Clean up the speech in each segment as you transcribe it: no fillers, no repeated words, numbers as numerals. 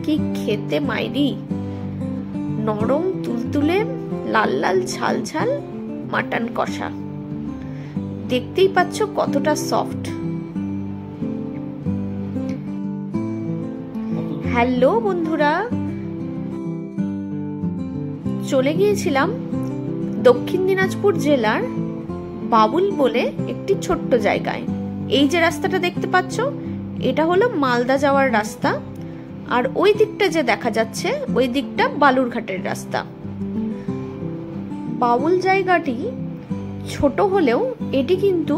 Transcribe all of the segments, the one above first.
কি খেতে মাইরি, নরম তুলতুলে লাল লাল ঝাল ঝাল মাটন কষা। দেখতেই পাচ্ছ কতটা সফট। হ্যালো বন্ধুরা, চলে গিয়েছিলাম দক্ষিণ দিনাজপুর জেলার বাবুল বলে একটি ছোট্ট জায়গায়। এই যে রাস্তাটা দেখতে পাচ্ছ, এটা হলো মালদা যাওয়ার রাস্তা, আর ওই দিকটা যে দেখা যাচ্ছে ওই দিকটা বালুরঘাটের রাস্তা। বাবুল জায়গাটি ছোট হলেও এটি কিন্তু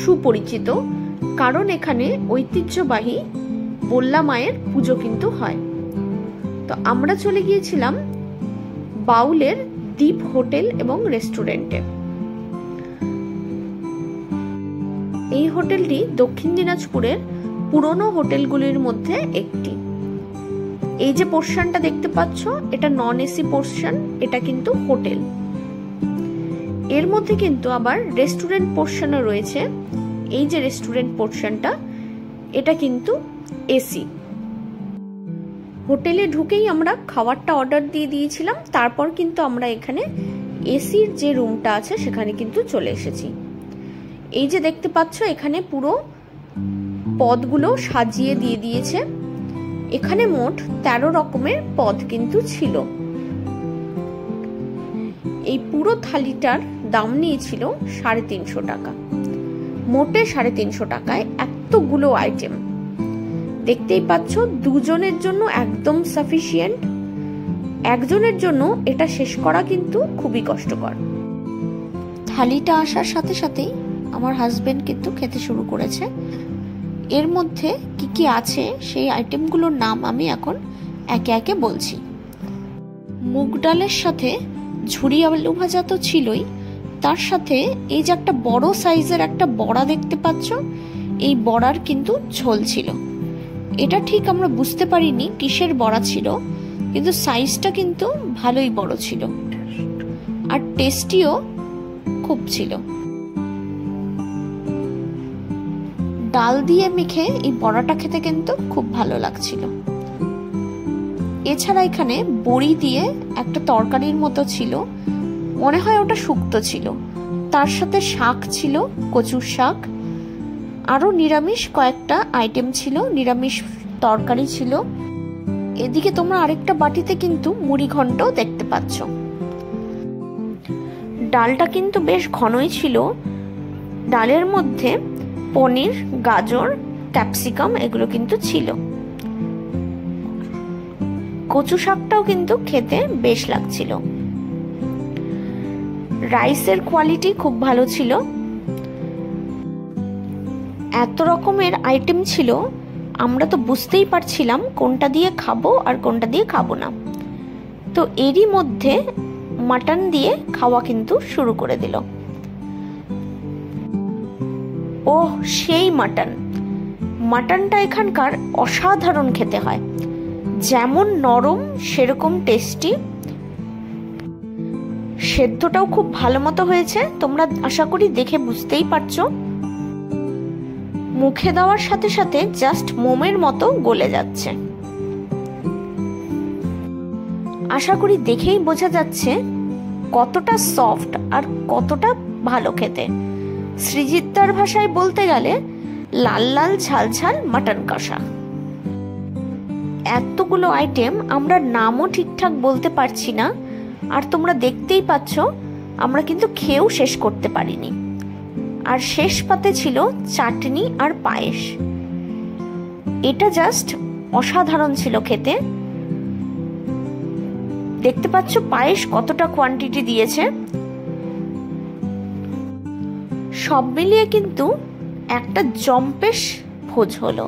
সুপরিচিত, কারণ এখানে ঐতিহ্যবাহী বল্লা মায়ের পুজো কিন্তু হয়। তো আমরা চলে গিয়েছিলাম বাউলের দ্বীপ হোটেল এবং রেস্টুরেন্টে। এই হোটেলটি দক্ষিণ দিনাজপুরের পুরনো হোটেলগুলির মধ্যে একটি। এই যে পোর্শনটা দেখতে পাচ্ছ, এটা নন এসি পোর্শন, এটা কিন্তু হোটেল। এর মধ্যে কিন্তু আবার রেস্টুরেন্ট পোর্শনও রয়েছে। এই যে রেস্টুরেন্ট পোর্শনটা, এটা কিন্তু এসি। হোটেলে ঢুকেই আমরা খাবারটা অর্ডার দিয়ে দিয়েছিলাম, তারপর কিন্তু আমরা এখানে এসির যে রুমটা আছে সেখানে কিন্তু চলে এসেছি। এই যে দেখতে পাচ্ছ, এখানে পুরো পদগুলো সাজিয়ে দিয়ে দিয়েছে। এখানে মোট 13 রকমের পদ কিন্তু ছিল। এই পুরো থালিটার দাম নিয়েছিল 350 টাকা। মোটে 350 টাকায় এতগুলো আইটেম। দেখতেই পাচ্ছ, দুজনের জন্য একদম সাফিসিয়েন্ট। একজনের জন্য এটা শেষ করা কিন্তু খুবই কষ্টকর। থালিটা আসার সাথে সাথেই আমার হাজবেন্ড কিন্তু খেতে শুরু করেছে। এর মধ্যে কি কি আছে সেই আইটেমগুলোর নাম আমি এখন একে একে বলছি। মুগ ডালের সাথে ঝুরি আলু ভাজা তো ছিলই, তার সাথে এই যে একটা বড় সাইজের একটা বড়া দেখতে পাচ্ছ, এই বড়ার কিন্তু ঝোল ছিল। এটা ঠিক আমরা বুঝতে পারিনি কিসের বড়া ছিল, কিন্তু সাইজটা কিন্তু ভালোই বড় ছিল, আর টেস্টিও খুব ছিল। ডাল দিয়ে মেখে এই বড়াটা খেতে কিন্তু খুব ভালো লাগছিল। এছাড়া এখানে বড়ি দিয়ে একটা তরকারির মতো ছিল, মনে হয় ওটা শুক্তো ছিল। তার সাথে শাক ছিল, কচুর শাক। আরো নিরামিষ কয়েকটা আইটেম ছিল, নিরামিষ তরকারি ছিল। এদিকে তোমরা আরেকটা বাটিতে কিন্তু মুড়ি ঘন্ট দেখতে পাচ্ছ। ডালটা কিন্তু বেশ ঘনই ছিল। ডালের মধ্যে পনির, গাজর, ক্যাপসিকাম এগুলো কিন্তু ছিল। কচু শাকটাও কিন্তু খেতে বেশ লাগছিল। রাইসের কোয়ালিটি খুব ভালো ছিল। এত রকমের আইটেম ছিল, আমরা তো বুঝতেই পারছিলাম কোনটা দিয়ে খাবো আর কোনটা দিয়ে খাবো না। তো এরই মধ্যে মাটন দিয়ে খাওয়া কিন্তু শুরু করে দিল। ওহ, সেই মাটন! মাটনটা এখানকার অসাধারণ খেতে হয়, যেমন নরম সেরকম টেস্টি। সেদ্ধটাও খুব ভালো মতো হয়েছে, তোমরা আশা করি দেখে বুঝতেই পারছো। মুখে দেওয়ার সাথে সাথে জাস্ট মোমের মতো গলে যাচ্ছে। আশা করি দেখেই বোঝা যাচ্ছে কতটা সফট আর কতটা ভালো খেতে। সৃজিতদার ভাষায় বলতে গেলে লাল লাল ঝাল ঝাল মাটন কষা। এতগুলো আইটেম আমরা নামও ঠিকঠাক বলতে পারছি না, আর তোমরা দেখতেই পাচ্ছ আমরা কিন্তু খেয়েও শেষ করতে পারিনি। আর শেষ পাতে ছিল চাটনি আর পায়েস। এটা জাস্ট অসাধারণ ছিল খেতে। দেখতে পাচ্ছ পায়েস কতটা কোয়ান্টিটি দিয়েছে। সব মিলিয়ে কিন্তু একটা জম্পেশ ভোজ হলো।